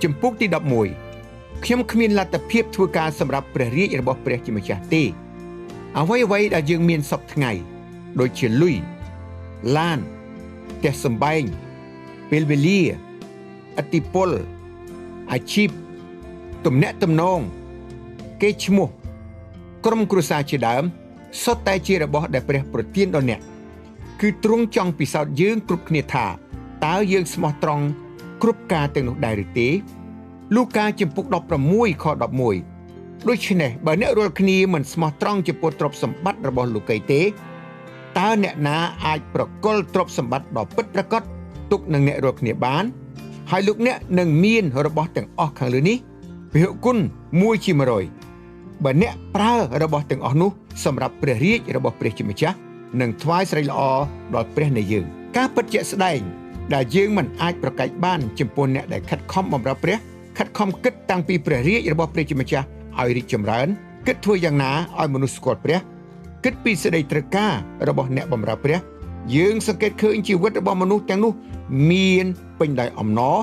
ចំពុកទី11ខ្ញុំគ្មានលទ្ធភាពធ្វើការសម្រាប់ព្រះរាជរបស់ព្រះជាម្ចាស់ទេអ្វីៗដែលយើងមានសពថ្ងៃដូចជាលុយឡានផ្ទះសម្បែងពេលវេលាឥទ្ធិពលអាជីពទំនាក់ទំនងកេរ្តិ៍ឈ្មោះក្រុមគ្រួសារជាដើមសុទ្ធតែជារបស់ដែលព្រះប្រទានដល់អ្នកគឺទ្រង់ចង់ពិសោធន៍យើងគ្រប់គ្នាថាតើយើងស្មោះត្រង់គ្រប់ការទាំងនោះដែរឬទេលូកាចំពុក16ខ11ដូច្នេះបើអ្នករាល់គ្នាមិនស្មោះត្រង់ចំពោះទ្រព្យសម្បត្តិរបស់លោកីទេតើអ្នកណាអាចប្រគល់ទ្រព្យសម្បត្តិដ៏ពិតប្រាកដទុកនឹងអ្នករាល់គ្នាបានហើយលោកអ្នកនឹងមានរបស់ទាំងអស់ខាងលើនេះពហុគុណ1ជា100បើអ្នកប្រើរបស់ទាំងអស់នោះសម្រាប់ព្រះរាជរបស់ព្រះជាម្ចាស់និងថ្វាយស្រីល្អដល់ព្រះនៃយើងការពិតជាក់ស្ដែងដែលយើងមិនអាចប្រកែកបានចំពោះអ្នកដែលខិតខំបម្រើព្រះខិតខំគិតតាំងពីព្រះរាជរបស់ព្រះជាម្ចាស់ឲ្យរីកចម្រើនគិតធ្វើយ៉ាងណាឲ្យមនុស្សស្គាល់ព្រះគិតពីសេចក្តីត្រូវការរបស់អ្នកបម្រើព្រះយើងសង្កេតឃើញជីវិតរបស់មនុស្សទាំងនោះមានពេញដោយអំណរ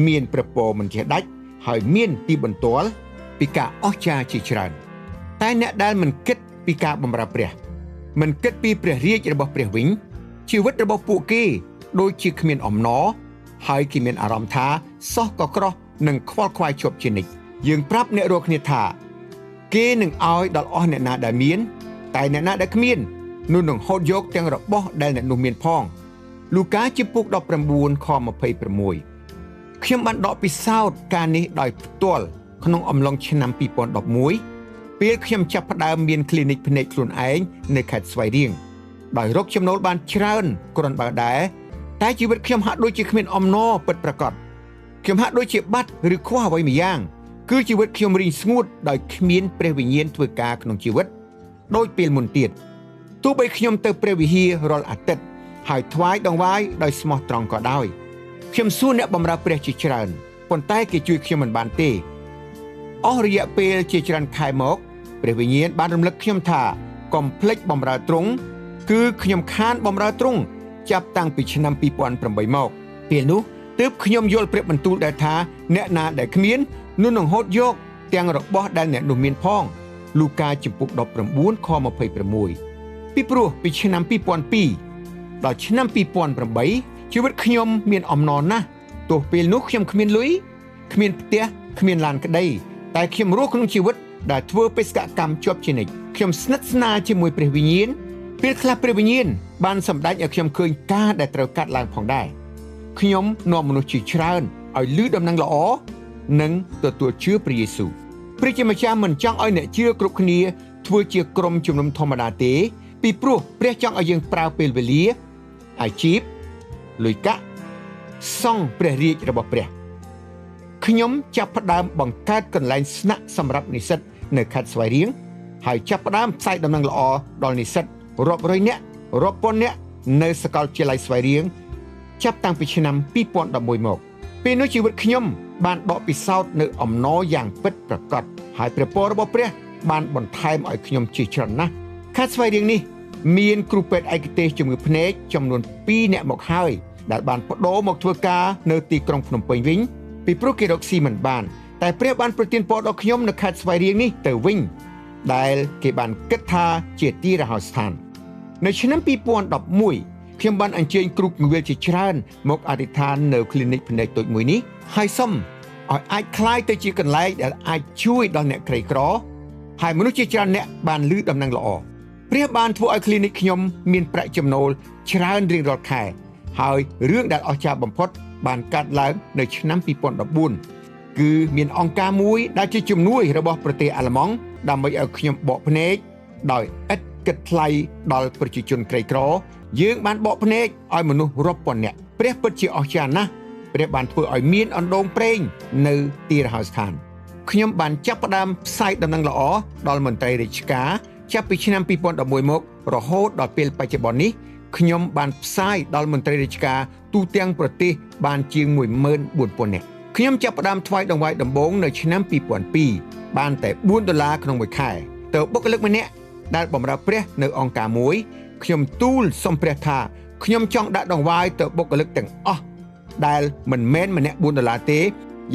មានព្រះពរមិនចេះដាច់ហើយមានទីបន្ទាល់ពីការអស្ចារ្យជាច្រើនតែអ្នកដែលមិនគិតពីការបម្រើព្រះមិនគិតពីព្រះរាជរបស់ព្រះវិញជីវិតរបស់ពួកគេដូចជាគ្មានអំណរហើយគេមានអារម្មណ៍ថាសោះក៏ក្រោះនិងខ្វល់ខ្វាយជាប់ជានិច្ចយើងប្រាប់អ្នករាល់គ្នាថាគេនឹងឲ្យដល់អស់អ្នកណាដែលមានតែអ្នកណាដែលគ្មាននោះនឹងហូតយកទាំងរបស់ដែលអ្នកនោះមានផងលូកាចំពុក19ខ26ខ្ញុំបានដកពិសោធន៍ការនេះដោយផ្ទាល់ក្នុងអំឡុងឆ្នាំ2011ពេលខ្ញុំចាប់ផ្ដើមមាន clinic ភ្នែកខ្លួនឯងនៅខេត្តស្វាយរៀងដោយរកចំណូលបានច្រើនគ្រាន់បើដែរតែជីវិតខ្ញុំហាក់ដូចជាគ្មានអំណរពិតប្រាកដខ្ញុំហាក់ដូចជាបាត់ឬខ្វះអ្វីម្យ៉ាងគឺជីវិតខ្ញុំរីងស្ងួតដោយគ្មានព្រះវិញ្ញាណធ្វើការក្នុងជីវិតដូចពេលមុនទៀតទោះបីខ្ញុំទៅព្រះវិហាររាល់អាទិត្យហើយថ្វាយដង្វាយដោយស្មោះត្រង់ក៏ដោយខ្ញុំសួរអ្នកបម្រើព្រះជាច្រើនប៉ុន្តែគេជួយខ្ញុំមិនបានទេអស់រយៈពេលជាច្រើនខែមកព្រះវិញ្ញាណបានរំលឹកខ្ញុំថាកុំភ្លេចបម្រើទ្រង់គឺខ្ញុំខានបម្រើទ្រង់ចាប់តាំងពីឆ្នាំ2008មកពេលនោះទើបខ្ញុំយល់ព្រះបន្ទូលដែលថាអ្នកណាដែលគ្មាននោះនឹងហូតយកទាំងរបស់ដែលអ្នកនោះមានផងលូកាចំពុក19ខ26ពីព្រោះពីឆ្នាំ2002ដល់ឆ្នាំ2008ជីវិតខ្ញុំមានអំណរណាស់ទោះពេលនោះខ្ញុំគ្មានលុយគ្មានផ្ទះគ្មានឡានក្តីតែខ្ញុំរស់ក្នុងជីវិតដែលធ្វើបេសកកម្មជាប់ជានិច្ចខ្ញុំស្និទ្ធស្នាលជាមួយព្រះវិញ្ញាណពេលខ្លះព្រះវិញ្ញាណបានសម្ដេចឲ្យខ្ញុំឃើញការដែលត្រូវកាត់ឡើងផងដែរខ្ញុំនាំមនុស្សជាច្រើនឲ្យឮដំណឹងល្អនិងទទួលជឿព្រះយេស៊ូវព្រះជាម្ចាស់មិនចង់ឲ្យអ្នកជឿគ្រប់គ្នាធ្វើជាក្រុមជំនុំធម្មតាទេពីព្រោះព្រះចង់ឲ្យយើងប្រើពេលវេលាអាជីពលុយកាក់សង់ព្រះរាជរបស់ព្រះខ្ញុំចាប់ផ្ដើមបង្កើតកន្លែងស្នាក់សម្រាប់និស្សិតនៅខេត្តស្វាយរៀងហើយចាប់ផ្ដើមផ្សាយដំណឹងល្អដល់និស្សិតរាប់រយនាក់រាប់ពាន់នាក់នៅសាកលវិទ្យាល័យស្វាយរៀងចាប់តាំងពីឆ្នាំ2011មកពេលនោះជីវិតខ្ញុំបានដកពិសោធន៍នៅអំណរយ៉ាងពិតប្រាកដហើយព្រះពររបស់ព្រះបានបន្ថែមឲ្យខ្ញុំជាច្រើនណាស់ខេត្តស្វាយរៀងនេះមានគ្រូពេទ្យឯកទេសជំងឺភ្នែកចំនួន2នាក់មកហើយដែលបានប្តូរមកធ្វើការនៅទីក្រុងភ្នំពេញវិញពីព្រោះគេរកស៊ីមិនបានតែព្រះបានប្រទានពរដល់ខ្ញុំនៅខេត្តស្វាយរៀងនេះទៅវិញដែលគេបានគិតថាជាទីរហោស្ថាននៅឆ្នាំ2011ខ្ញុំបានអញ្ជើញគ្រូគង្វាលជាច្រើនមកអធិដ្ឋាននៅ clinic ភ្នែកតូចមួយនេះហើយសូមឲ្យអាចคล้ายទៅជាកន្លែងដែលអាចជួយដល់អ្នកក្រីក្រហើយមនុស្សជាច្រើនអ្នកបានឮដំណឹងល្អព្រះបានធ្វើឲ្យ clinic ខ្ញុំមានប្រាក់ចំណូលច្រើនរៀងរាល់ខែហើយរឿងដែលអស្ចារ្យបំផុតបានកាត់ឡើងនៅឆ្នាំ2014គឺមានអង្គការមួយដែលជាជំនួយរបស់ប្រទេសអាល្លឺម៉ង់ដើម្បីឲ្យខ្ញុំបកភ្នែកដោយឥតគិតថ្លៃដល់ប្រជាជនក្រីក្រយើងបានបកភ្នែកឲ្យមនុស្សរាប់ពាន់នាក់ព្រះពិតជាអស្ចារ្យណាស់ព្រះបានធ្វើឲ្យមានអណ្ដូងប្រេងនៅទីរហោស្ថានខ្ញុំបានចាប់ផ្ដើមផ្សាយដំណឹងល្អដល់មន្ត្រីរាជការចាប់ពីឆ្នាំ2011មករហូតដល់ពេលបច្ចុប្បន្ននេះខ្ញុំបានផ្សាយដល់មន្ត្រីរាជការទូទាំងប្រទេសបានជាង 14,000 នាក់ខ្ញុំចាប់ផ្ដើមថ្វាយដង្វាយដំបូងនៅឆ្នាំ2002បានតែ$4ក្នុងមួយខែទៅបុគ្គលិកម្នាក់ដែលបម្រើព្រះនៅអង្គការមួយខ្ញុំទូលសុំព្រះថាខ្ញុំចង់ដាក់ដង្វាយទៅបុគ្គលិកទាំងអស់ដែលមិនមែនម្នាក់$4ទេ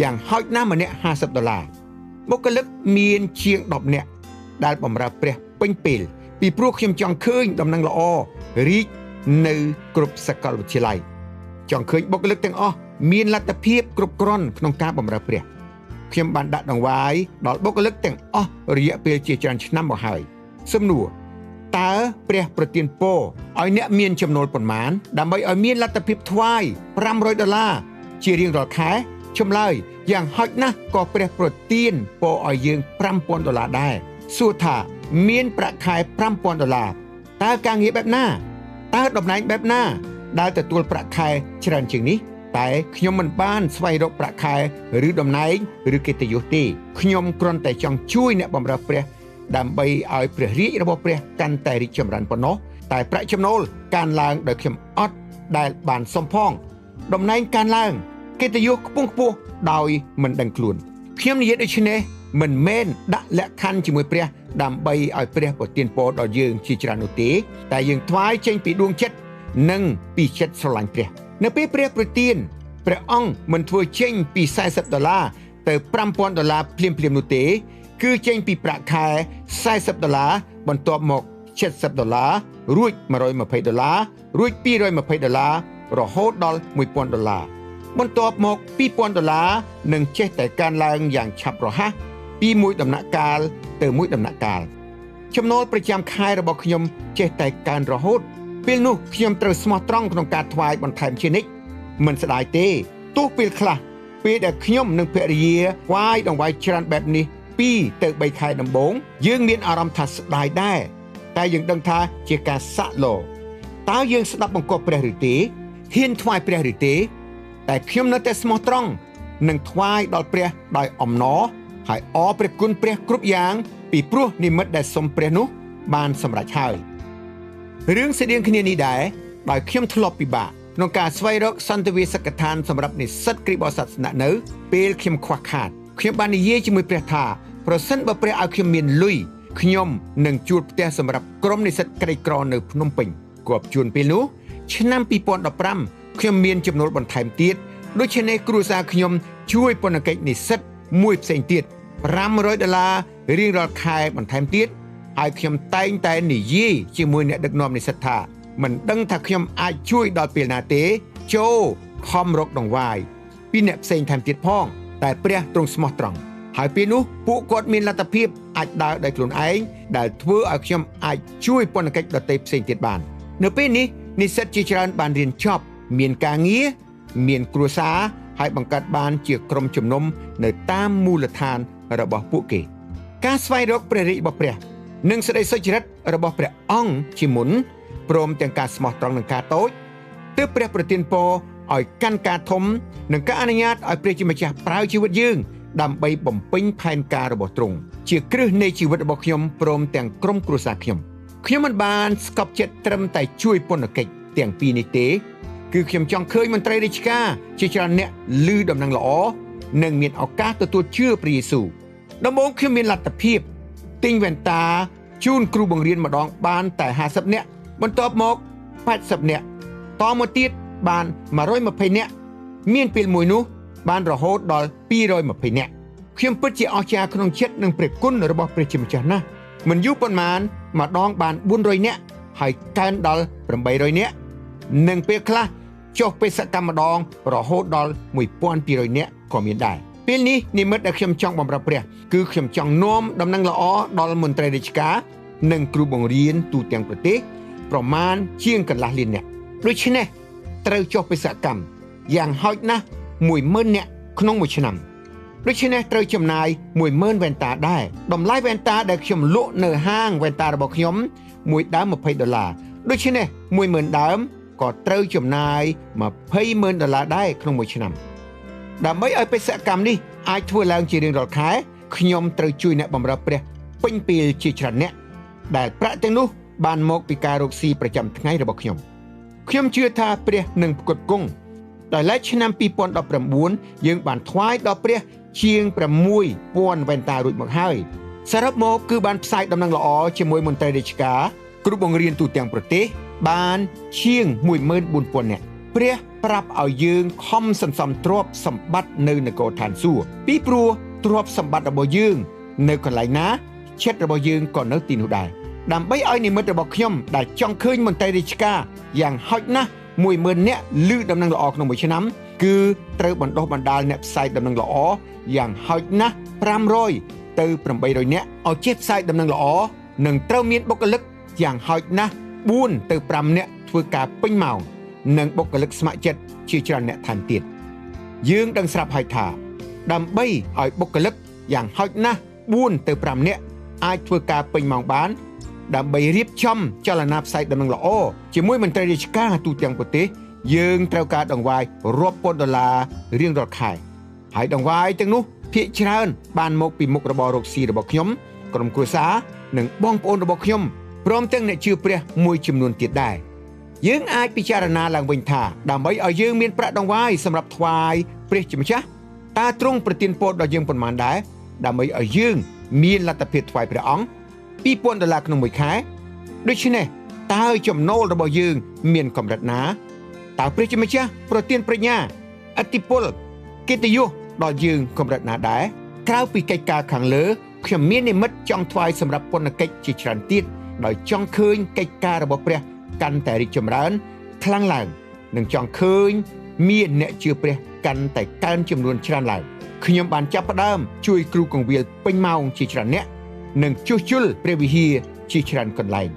យ៉ាងហោចណាស់ម្នាក់$50បុគ្គលិកមានជាង10នាក់ដែលបម្រើព្រះពេញពេលពីព្រោះខ្ញុំចង់ឃើញដំណឹងល្អរីកនៅគ្រប់សាកលវិទ្យាល័យចង់ឃើញបុគ្គលិកទាំងអស់មានលទ្ធភាពគ្រប់គ្រាន់ក្នុងការបម្រើព្រះខ្ញុំបានដាក់ដង្វាយដល់បុគ្គលិកទាំងអស់រយៈពេលជាច្រើនឆ្នាំមកហើយសំណួរតើព្រះប្រទានពរឲ្យអ្នកមានចំណូលប៉ុន្មានដើម្បីឲ្យមានលទ្ធភាពថ្វាយ$500ជារៀងរាល់ខែចម្លើយយ៉ាងហោចណាស់ក៏ព្រះប្រទានពរឲ្យយើង$5,000ដែរសួរថាមានប្រាក់ខែ$5,000តើការងារបែបណាតើតំណែងបែបណាដែលទទួលប្រាក់ខែច្រើនជាងនេះតែខ្ញុំមិនបានស្វែងរកប្រាក់ខែឬតំណែងឬកិត្តិយសទេខ្ញុំគ្រាន់តែចង់ជួយអ្នកបម្រើព្រះដើម្បីឲ្យព្រះរាជរបស់ព្រះកាន់តែរីកចម្រើនប៉ុណ្ណោះតែប្រាក់ចំណូលកើនឡើងដោយខ្ញុំអត់ដែលបានសុំផងតំណែងកើនឡើងកិត្តិយសខ្ពង់ខ្ពស់ដោយមិនដឹងខ្លួនខ្ញុំនិយាយដូច្នេះមិនមែនដាក់លក្ខខណ្ឌជាមួយព្រះដើម្បីឲ្យព្រះប្រទានពរដល់យើងជាច្រើននោះទេតែយើងថ្វាយចេញពីដួងចិត្តនិងពីចិត្តស្រឡាញ់ព្រះនៅពេលព្រះប្រទានព្រះអង្គមិនធ្វើចេញពី$40ទៅ$5,000ភ្លាមនោះទេគឺចេញពីប្រាក់ខែ$40បន្ទាប់មក$70រួច$120រួច$220រហូតដល់$1,000បន្ទាប់មក$2,000នឹងចេះតែកើនឡើងយ៉ាងឆាប់រហ័សពីមួយដំណាក់កាលទៅមួយដំណាក់កាលចំណូលប្រចាំខែរបស់ខ្ញុំចេះតែកើនរហូតពេលនោះខ្ញុំត្រូវស្មោះត្រង់ក្នុងការថ្វាយបន្ថែមជានិច្ចមិនស្ដាយទេទោះពេលខ្លះពេលដែលខ្ញុំនិងភរិយាថ្វាយដង្វាយច្រើនបែបនេះ2ទៅ3ខែដំបូងយើងមានអារម្មណ៍ថាស្ដាយដែរតែយើងដឹងថាជាការសាក់ឡោតើយើងស្ដាប់បង្គាប់ព្រះឬទេហ៊ានថ្វាយព្រះឬទេតែខ្ញុំនៅតែស្មោះត្រង់នឹងថ្វាយដល់ព្រះដោយអំណរហើយអរព្រះគុណព្រះគ្រប់យ៉ាងពីព្រោះនិមិត្តដែលសុំព្រះនោះបានសម្រេចហើយរឿងស្តីងគ្នានេះដែរដោយខ្ញុំធ្លាប់ពិបាកក្នុងការស្វែងរកសន្តិវិសកដ្ឋានសម្រាប់និស្សិតគ្រីស្ទបរិស័ទស្នាក់នៅពេលខ្ញុំខ្វះខាតខ្ញុំបាននិយាយជាមួយព្រះថាប្រសិនបើព្រះឲ្យខ្ញុំមានលុយខ្ញុំនឹងជួលផ្ទះសម្រាប់ក្រុមនិស្សិតក្រីក្រនៅភ្នំពេញគប់ជួនពេលនោះឆ្នាំ2015ខ្ញុំមានចំណូលបន្ថែមទៀតដូច្នេះគ្រួសារខ្ញុំជួយពន្ធកិច្ចនិស្សិតមួយផ្សេងទៀត$500រៀងរាល់ខែបន្ថែមទៀតហើយខ្ញុំតែងតែនិយាយជាមួយអ្នកដឹកនាំនិស្សិតថាមិនដឹងថាខ្ញុំអាចជួយដល់ពេលណាទេចូលខំរកដង្វាយពីអ្នកផ្សេងថែមទៀតផងតែព្រះទ្រង់ស្មោះត្រង់ហើយពេលនោះពួកគាត់មានលទ្ធភាពអាចដើរដោយខ្លួនឯងដែលធ្វើឲ្យខ្ញុំអាចជួយពន្ធកិច្ចដទៃផ្សេងទៀតបាននៅពេលនេះនិស្សិតជាច្រើនបានរៀនចប់មានការងារមានគ្រួសារហើយបង្កើតបានជាក្រុមជំនុំនៅតាមមូលដ្ឋានរបស់ពួកគេការស្វែងរកព្រះរាជរបស់ព្រះនិងសេចក្តីសុចរិតរបស់ព្រះអង្គជាមុនព្រមទាំងការស្មោះត្រង់នឹងការតូចទើបព្រះប្រទានពរឲ្យកាន់ការធំនិងការអនុញ្ញាតឲ្យព្រះជាម្ចាស់ប្រើជីវិតយើងដើម្បីបំពេញផែនការរបស់ទ្រង់ជាគ្រឹះនៃជីវិតរបស់ខ្ញុំព្រមទាំងក្រុមគ្រួសារខ្ញុំមិនបានស្កប់ចិត្តត្រឹមតែជួយពន្ធកិច្ចទាំងពីរនេះទេគឺខ្ញុំចង់ឃើញមន្ត្រីរាជការជាច្រើនអ្នកឮដំណឹងល្អនិងមានឱកាសទទួលជឿព្រះយេស៊ូវដំបូងខ្ញុំមានលទ្ធភាពទិញវ៉ែនតាជូនគ្រូបង្រៀនម្ដងបានតែ50នាក់បន្ទាប់មក80នាក់តមកទៀតបាន120នាក់មានពេលមួយនោះបានរហូតដល់220នាក់ខ្ញុំពិតជាអស្ចារ្យក្នុងចិត្តនិងព្រះគុណរបស់ព្រះជាម្ចាស់ណាស់មិនយូរប៉ុន្មានម្ដងបាន400នាក់ហើយកើនដល់800នាក់និងពេលខ្លះចុះបេសកកម្មម្ដងរហូតដល់1200នាក់ក៏មានដែរពេលនេះនិមិត្តដែលខ្ញុំចង់បម្រើព្រះគឺខ្ញុំចង់នាំដំណឹងល្អដល់មន្ត្រីរាជការនិងគ្រូបង្រៀនទូទាំងប្រទេសប្រមាណជាងកន្លះលាននាក់ដូច្នេះត្រូវចុះបេសកកម្មយ៉ាងហោចណាស់10000នាក់ក្នុងមួយឆ្នាំដូច្នេះត្រូវចំណាយ10000វ៉ែនតាដែរតម្លៃវ៉ែនតាដែលខ្ញុំលក់នៅហាងវ៉ែនតារបស់ខ្ញុំមួយដើម$20ដូច្នេះ10000ដើមក៏ត្រូវចំណាយ$200,000ដែរក្នុងមួយឆ្នាំដើម្បីឲ្យបេសកកម្មនេះអាចធ្វើឡើងជារៀងរាល់ខែខ្ញុំត្រូវជួយអ្នកបម្រើព្រះពេញពេលជាច្រើនអ្នកដែលប្រាក់ទាំងនោះបានមកពីការរកស៊ីប្រចាំថ្ងៃរបស់ខ្ញុំជឿថាព្រះនឹងផ្គត់ផ្គង់ដោយឡែកឆ្នាំ2019យើងបានថ្វាយដល់ព្រះជាង6000វ៉ែនតារួចមកហើយសរុបមកគឺបានផ្សាយដំណឹងល្អជាមួយមន្ត្រីរាជការគ្រូបង្រៀនទូទាំងប្រទេសបានជាង14000នាក់ ព្រះប្រាប់ឲ្យយើងខំសន្សំទ្រព្យសម្បត្តិនៅនគរឋានសួគ៌ពីព្រោះទ្រព្យសម្បត្តិរបស់យើងនៅកន្លែងណាចិត្តរបស់យើងក៏នៅទីនោះដែរដើម្បីឲ្យនិមិត្តរបស់ខ្ញុំដែលចង់ឃើញមន្ត្រីរាជការយ៉ាងហោចណាស់ 10000 នាក់ឮដំណឹងល្អក្នុងមួយឆ្នាំគឺត្រូវបណ្ដុះបណ្ដាលអ្នកផ្សាយដំណឹងល្អយ៉ាងហោចណាស់500ទៅ800នាក់ឲ្យចេះផ្សាយដំណឹងល្អនិងត្រូវមានបុគ្គលិកយ៉ាងហោចណាស់4ទៅ5នាក់ធ្វើការពេញម៉ោងនិងបុគ្គលិកស្ម័គ្រចិត្តជាច្រើនអ្នកថែមទៀតយើងដឹងស្រាប់ហើយថាដើម្បីឲ្យបុគ្គលិកយ៉ាងហោចណាស់4ទៅ5នាក់អាចធ្វើការពេញម៉ោងបានដើម្បីរៀបចំចលនាផ្សាយដំណឹងល្អជាមួយមន្ត្រីរាជការទូទាំងប្រទេសយើងត្រូវការដង្វាយរាប់ពាន់ដុល្លាររៀងរាល់ខែហើយដង្វាយទាំងនោះភាគច្រើនបានមកពីមុខរបររកស៊ីរបស់ខ្ញុំក្រុមគ្រួសារនិងបងប្អូនរបស់ខ្ញុំព្រមទាំងអ្នកជឿព្រះមួយចំនួនទៀតដែរយើងអាចពិចារណាឡើងវិញថាដើម្បីឲ្យយើងមានប្រាក់ដង្វាយសម្រាប់ថ្វាយព្រះជាម្ចាស់តើទ្រង់ប្រទានពរដល់យើងប៉ុន្មានដែរដើម្បីឲ្យយើងមានលទ្ធភាពថ្វាយព្រះអង្គ$2000ក្នុងមួយខែដូច្នេះតើចំណូលរបស់យើងមានកម្រិតណាតើព្រះជាម្ចាស់ប្រទានប្រាជ្ញាឥទ្ធិពលកិត្តិយសដល់យើងកម្រិតណាដែរក្រៅពីកិច្ចការខាងលើខ្ញុំមាននិមិត្តចង់ថ្វាយសម្រាប់ពន្ធកិច្ចជាច្រើនទៀតដោយចង់ឃើញកិច្ចការរបស់ព្រះកាន់តែរីកចម្រើនខ្លាំងឡើងនិងចង់ឃើញមានអ្នកជឿព្រះកាន់តែកើនចំនួនច្រើនឡើងខ្ញុំបានចាប់ផ្ដើមជួយគ្រូកងវិលពេញម៉ោងជាច្រើនអ្នកនិងជួសជុលព្រះវិហារជាច្រើនកន្លែង